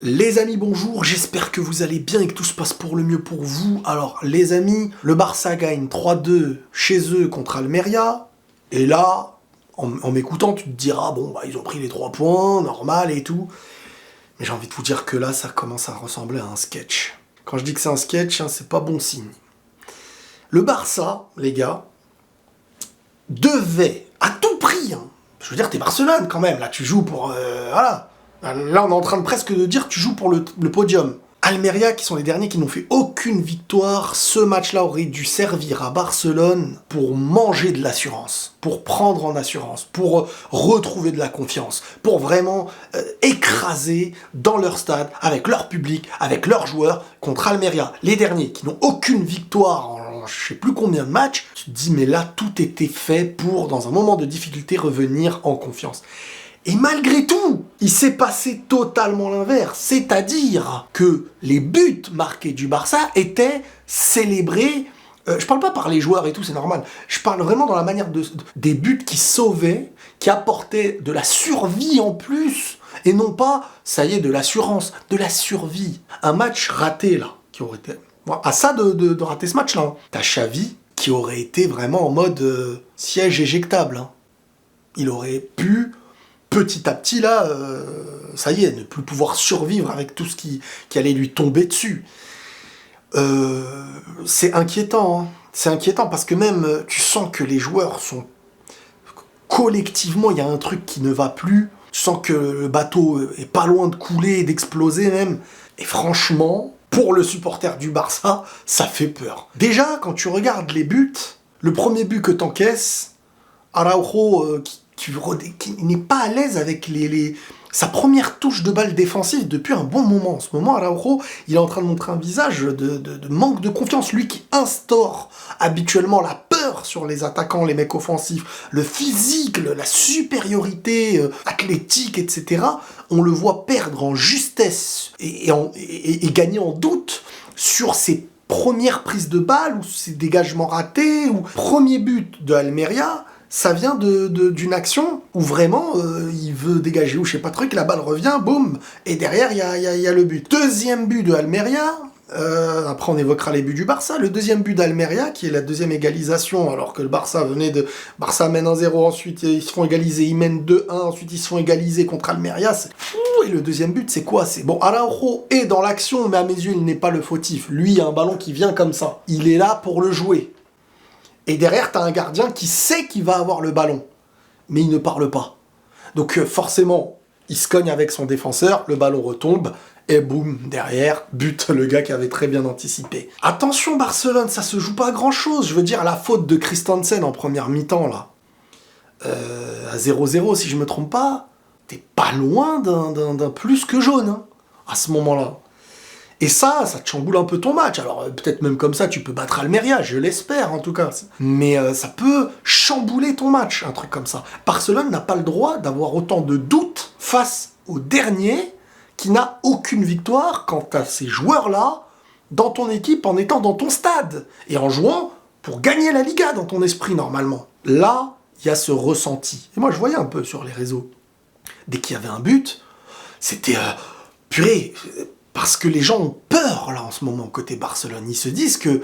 Les amis, bonjour, j'espère que vous allez bien et que tout se passe pour le mieux pour vous. Alors, les amis, le Barça gagne 3-2 chez eux contre Almeria. Et là, en m'écoutant, tu te diras, bon, bah, ils ont pris les 3 points, normal et tout. Mais j'ai envie de vous dire que là, ça commence à ressembler à un sketch. Quand je dis que c'est un sketch, hein, c'est pas bon signe. Le Barça, les gars, devait, à tout prix, hein, je veux dire, t'es Barcelone quand même, là, tu joues pour... voilà. Là, on est en train de presque de dire tu joues pour le podium. Almeria, qui sont les derniers qui n'ont fait aucune victoire, ce match-là aurait dû servir à Barcelone pour manger de l'assurance, pour prendre en assurance, pour retrouver de la confiance, pour vraiment écraser dans leur stade, avec leur public, avec leurs joueurs, contre Almeria. Les derniers qui n'ont aucune victoire en je sais plus combien de matchs, tu te dis mais là, tout était fait pour, dans un moment de difficulté, revenir en confiance. Et malgré tout, il s'est passé totalement l'inverse. C'est-à-dire que les buts marqués du Barça étaient célébrés. Je parle pas par les joueurs et tout, c'est normal. Je parle vraiment dans la manière des buts qui sauvaient, qui apportaient de la survie en plus. Et non pas, ça y est, de l'assurance, de la survie. Un match raté, là, qui aurait été... à ça de rater ce match-là. Hein. T'as Xavi qui aurait été vraiment en mode siège éjectable. Hein. Il aurait pu... petit à petit, là, ça y est, ne plus pouvoir survivre avec tout ce qui allait lui tomber dessus. C'est inquiétant, hein. C'est inquiétant parce que même, tu sens que les joueurs sont... collectivement, il y a un truc qui ne va plus. Tu sens que le bateau est pas loin de couler, d'exploser même. Et franchement, pour le supporter du Barça, ça fait peur. Déjà, quand tu regardes les buts, le premier but que t'encaisses, Araujo qui n'est pas à l'aise avec sa première touche de balle défensive depuis un bon moment. En ce moment, Araujo, il est en train de montrer un visage de manque de confiance. Lui qui instaure habituellement la peur sur les attaquants, les mecs offensifs, le physique, la supériorité athlétique, etc. On le voit perdre en justesse et gagner en doute sur ses premières prises de balle ou ses dégagements ratés. Ou premier but de Almeria, ça vient d'une action où vraiment il veut dégager ou je sais pas truc, la balle revient, boum, et derrière il y a le but. Deuxième but de Almeria, après on évoquera les buts du Barça, le deuxième but d'Almeria qui est la deuxième égalisation alors que le Barça mène 1-0, ensuite ils se font égaliser, ils mènent 2-1, ensuite ils se font égaliser contre Almeria, c'est fou. Et le deuxième but c'est quoi? C'est bon, Araujo est dans l'action mais à mes yeux il n'est pas le fautif, lui il y a un ballon qui vient comme ça, il est là pour le jouer. Et derrière, t'as un gardien qui sait qu'il va avoir le ballon, mais il ne parle pas. Donc forcément, il se cogne avec son défenseur, le ballon retombe, et boum, derrière, but le gars qui avait très bien anticipé. Attention Barcelone, ça se joue pas à grand-chose. Je veux dire, la faute de Christensen en première mi-temps, là, à 0-0, si je me trompe pas, t'es pas loin d'un plus que jaune, hein, à ce moment-là. Et ça te chamboule un peu ton match. Alors peut-être même comme ça, tu peux battre Almeria, je l'espère en tout cas. Mais ça peut chambouler ton match, un truc comme ça. Barcelone n'a pas le droit d'avoir autant de doutes face au dernier qui n'a aucune victoire quant à ces joueurs-là dans ton équipe en étant dans ton stade et en jouant pour gagner la Liga dans ton esprit normalement. Là, il y a ce ressenti. Et moi, je voyais un peu sur les réseaux. Dès qu'il y avait un but, c'était... purée... Parce que les gens ont peur, là, en ce moment, côté Barcelone. Ils se disent que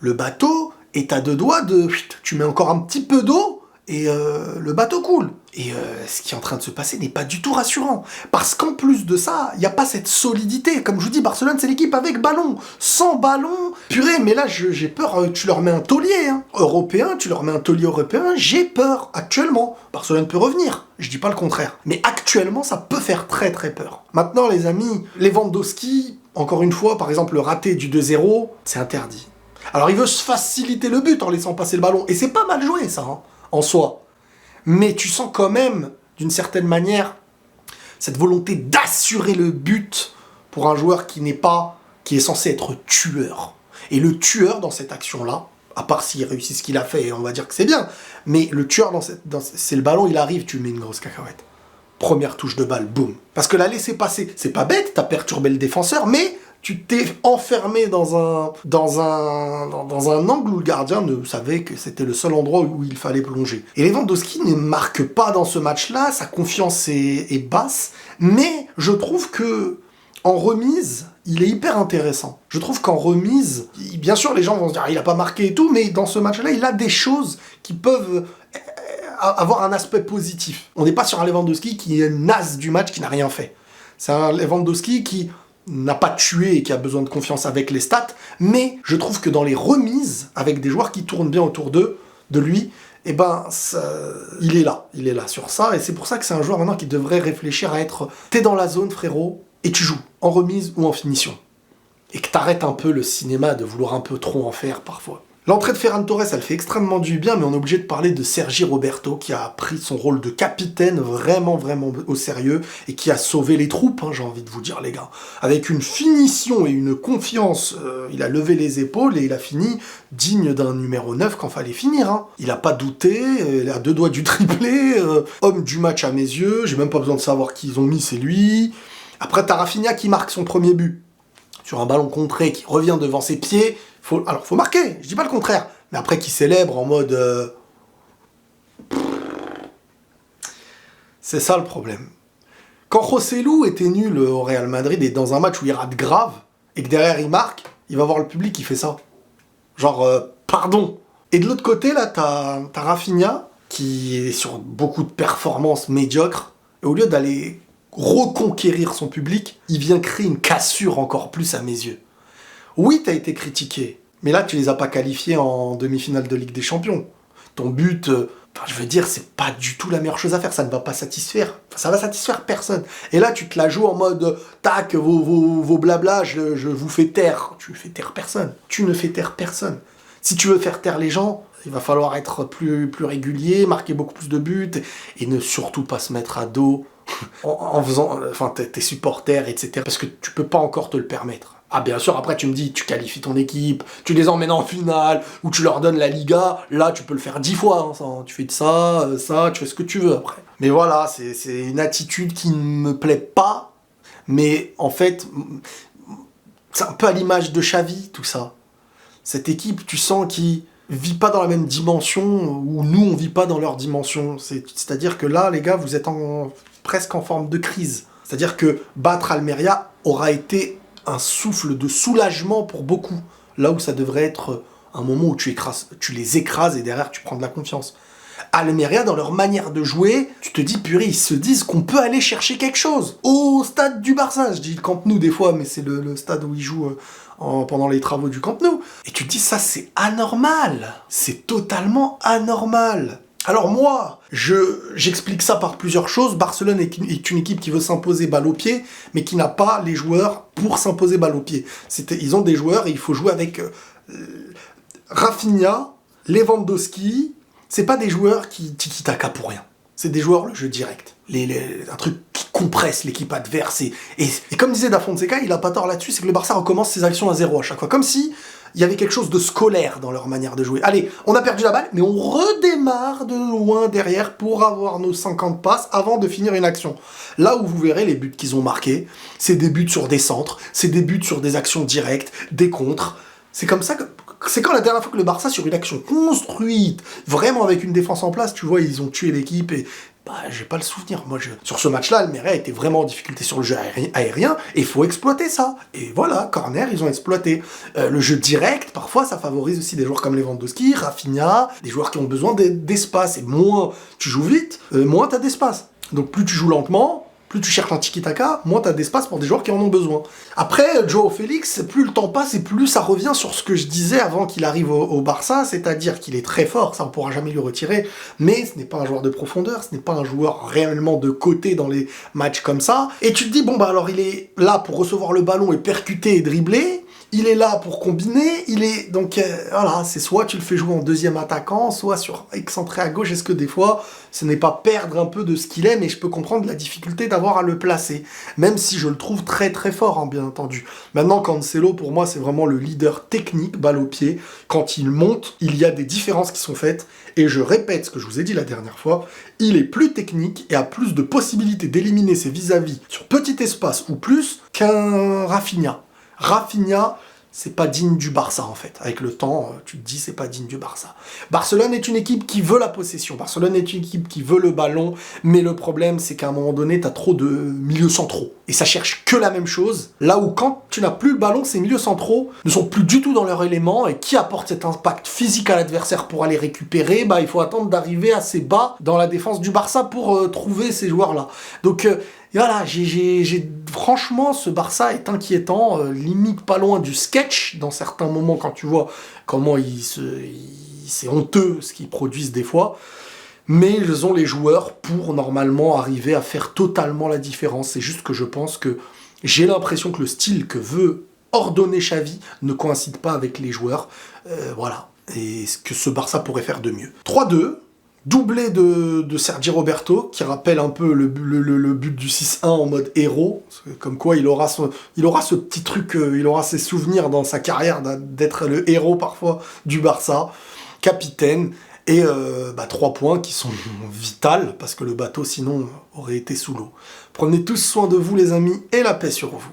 le bateau est à 2 doigts de... Tu mets encore un petit peu d'eau et le bateau coule. Et ce qui est en train de se passer n'est pas du tout rassurant. Parce qu'en plus de ça, il n'y a pas cette solidité. Comme je vous dis, Barcelone, c'est l'équipe avec ballon. Sans ballon, purée, mais là, j'ai peur. Tu leur mets un taulier européen, tu leur mets un taulier européen. J'ai peur, actuellement. Barcelone peut revenir. Je dis pas le contraire. Mais actuellement, ça peut faire très très peur. Maintenant, les amis, Lewandowski, encore une fois, par exemple, le raté du 2-0, c'est interdit. Alors, il veut se faciliter le but en laissant passer le ballon. Et c'est pas mal joué, ça, hein, en soi. Mais tu sens quand même, d'une certaine manière, cette volonté d'assurer le but pour un joueur qui est censé être tueur. Et le tueur dans cette action-là, à part s'il réussit ce qu'il a fait, on va dire que c'est bien, mais le tueur c'est le ballon, il arrive, tu mets une grosse cacahuète. Première touche de balle, boum. Parce que la laisser passer, c'est pas bête, t'as perturbé le défenseur, mais tu t'es enfermé dans un angle où le gardien ne savait que c'était le seul endroit où il fallait plonger. Et Lewandowski ne marque pas dans ce match-là, sa confiance est basse, mais je trouve que En remise, il est hyper intéressant. Je trouve qu'en remise, bien sûr, les gens vont se dire « il a pas marqué et tout », mais dans ce match-là, il a des choses qui peuvent avoir un aspect positif. On n'est pas sur un Lewandowski qui est naze du match, qui n'a rien fait. C'est un Lewandowski qui n'a pas tué et qui a besoin de confiance avec les stats, mais je trouve que dans les remises, avec des joueurs qui tournent bien autour de lui, eh ben, il est là sur ça, et c'est pour ça que c'est un joueur maintenant qui devrait réfléchir à être « t'es dans la zone, frérot, et tu joues, en remise ou en finition. » Et que t'arrêtes un peu le cinéma de vouloir un peu trop en faire parfois. L'entrée de Ferran Torres, elle fait extrêmement du bien, mais on est obligé de parler de Sergi Roberto, qui a pris son rôle de capitaine vraiment au sérieux, et qui a sauvé les troupes, hein, j'ai envie de vous dire, les gars. Avec une finition et une confiance, il a levé les épaules, et il a fini digne d'un numéro 9 quand fallait finir. Hein. Il a pas douté, il a 2 doigts du triplé, homme du match à mes yeux, j'ai même pas besoin de savoir qui ils ont mis, c'est lui. Après, t'as Rafinha qui marque son premier but, sur un ballon contré, qui revient devant ses pieds. Alors, faut marquer, je dis pas le contraire. Mais après, qui célèbre en mode... C'est ça le problème. Quand Joselu était nul au Real Madrid et dans un match où il rate grave, et que derrière il marque, il va voir le public qui fait ça. Genre, pardon. Et de l'autre côté, là, t'as Rafinha, qui est sur beaucoup de performances médiocres, et au lieu d'aller reconquérir son public, il vient créer une cassure encore plus à mes yeux. Oui, t'as été critiqué, mais là, tu les as pas qualifiés en demi-finale de Ligue des Champions. Ton but, je veux dire, c'est pas du tout la meilleure chose à faire, ça ne va pas satisfaire. Ça va satisfaire personne. Et là, tu te la joues en mode, tac, vos blabla, je vous fais taire. Tu fais taire personne. Tu ne fais taire personne. Si tu veux faire taire les gens, il va falloir être plus régulier, marquer beaucoup plus de buts, et ne surtout pas se mettre à dos en faisant, tes supporters, etc. Parce que tu peux pas encore te le permettre. Ah bien sûr, après tu me dis, tu qualifies ton équipe, tu les emmènes en finale, ou tu leur donnes la Liga, là tu peux le faire 10 fois, hein, tu fais de ça, tu fais ce que tu veux après. Mais voilà, c'est une attitude qui ne me plaît pas, mais en fait, c'est un peu à l'image de Xavi, tout ça. Cette équipe, tu sens qu'il vit pas dans la même dimension, ou nous on vit pas dans leur dimension. C'est-à-dire que là, les gars, vous êtes presque en forme de crise. C'est-à-dire que battre Almeria aura été un souffle de soulagement pour beaucoup, là où ça devrait être un moment où tu les écrases et derrière tu prends de la confiance. Almeria, dans leur manière de jouer, tu te dis, purée, ils se disent qu'on peut aller chercher quelque chose. Au stade du Barça, je dis le Camp Nou des fois, mais c'est le stade où ils jouent pendant les travaux du Camp Nou. Et tu te dis, ça c'est anormal. C'est totalement anormal. Alors moi, j'explique ça par plusieurs choses. Barcelone est une équipe qui veut s'imposer balle au pied, mais qui n'a pas les joueurs pour s'imposer balle au pied. Ils ont des joueurs et il faut jouer avec Rafinha, Lewandowski. C'est pas des joueurs qui tiki-taka pour rien. C'est des joueurs, le jeu direct. Un truc qui compresse l'équipe adverse. Et comme disait Da Fonseca, il a pas tort là-dessus, c'est que le Barça recommence ses actions à 0 à chaque fois. Comme si il y avait quelque chose de scolaire dans leur manière de jouer. Allez, on a perdu la balle, mais on redémarre de loin derrière pour avoir nos 50 passes avant de finir une action. Là où vous verrez les buts qu'ils ont marqués, c'est des buts sur des centres, c'est des buts sur des actions directes, des contres. C'est comme ça que... C'est quand la dernière fois que le Barça, sur une action construite, vraiment avec une défense en place, tu vois, ils ont tué l'équipe et... j'ai pas le souvenir. Sur ce match-là, Almeria était vraiment en difficulté sur le jeu aérien, et il faut exploiter ça. Et voilà, corner, ils ont exploité. Le jeu direct, parfois, ça favorise aussi des joueurs comme Lewandowski, Rafinha, des joueurs qui ont besoin d'espace. Et moins tu joues vite, moins t'as d'espace. Donc plus tu joues lentement, plus tu cherches un tiki-taka, moins t'as d'espace pour des joueurs qui en ont besoin. Après, Joao Félix, plus le temps passe et plus ça revient sur ce que je disais avant qu'il arrive au Barça, c'est-à-dire qu'il est très fort, ça on pourra jamais lui retirer, mais ce n'est pas un joueur de profondeur, ce n'est pas un joueur réellement de côté dans les matchs comme ça. Et tu te dis, bon bah alors il est là pour recevoir le ballon et percuter et dribbler, il est là pour combiner, donc voilà, c'est soit tu le fais jouer en deuxième attaquant, soit excentré à gauche. Est-ce que des fois, ce n'est pas perdre un peu de ce qu'il est, mais je peux comprendre la difficulté d'avoir à le placer, même si je le trouve très très fort, hein, bien entendu. Maintenant, Cancelo, pour moi, c'est vraiment le leader technique, balle au pied. Quand il monte, il y a des différences qui sont faites, et je répète ce que je vous ai dit la dernière fois, il est plus technique et a plus de possibilités d'éliminer ses vis-à-vis sur petit espace ou plus qu'un Rafinha. Rafinha, c'est pas digne du Barça en fait. Avec le temps, tu te dis c'est pas digne du Barça. Barcelone est une équipe qui veut la possession. Barcelone est une équipe qui veut le ballon, mais le problème c'est qu'à un moment donné, t'as trop de milieux centraux. Et ça cherche que la même chose. Là où quand tu n'as plus le ballon, ces milieux centraux ne sont plus du tout dans leur élément et qui apporte cet impact physique à l'adversaire pour aller récupérer, bah il faut attendre d'arriver assez bas dans la défense du Barça pour trouver ces joueurs-là. Donc voilà, franchement, ce Barça est inquiétant, limite pas loin du sketch dans certains moments quand tu vois comment c'est honteux ce qu'ils produisent des fois. Mais ils ont les joueurs pour normalement arriver à faire totalement la différence. C'est juste que je pense que j'ai l'impression que le style que veut ordonner Xavi ne coïncide pas avec les joueurs. Voilà, et ce que ce Barça pourrait faire de mieux. 3-2. Doublé de Sergi Roberto, qui rappelle un peu le but du 6-1 en mode héros. Comme quoi, il aura ce petit truc, il aura ses souvenirs dans sa carrière d'être le héros parfois du Barça. Capitaine. Et 3 points qui sont vitales, parce que le bateau sinon aurait été sous l'eau. Prenez tous soin de vous les amis, et la paix sur vous.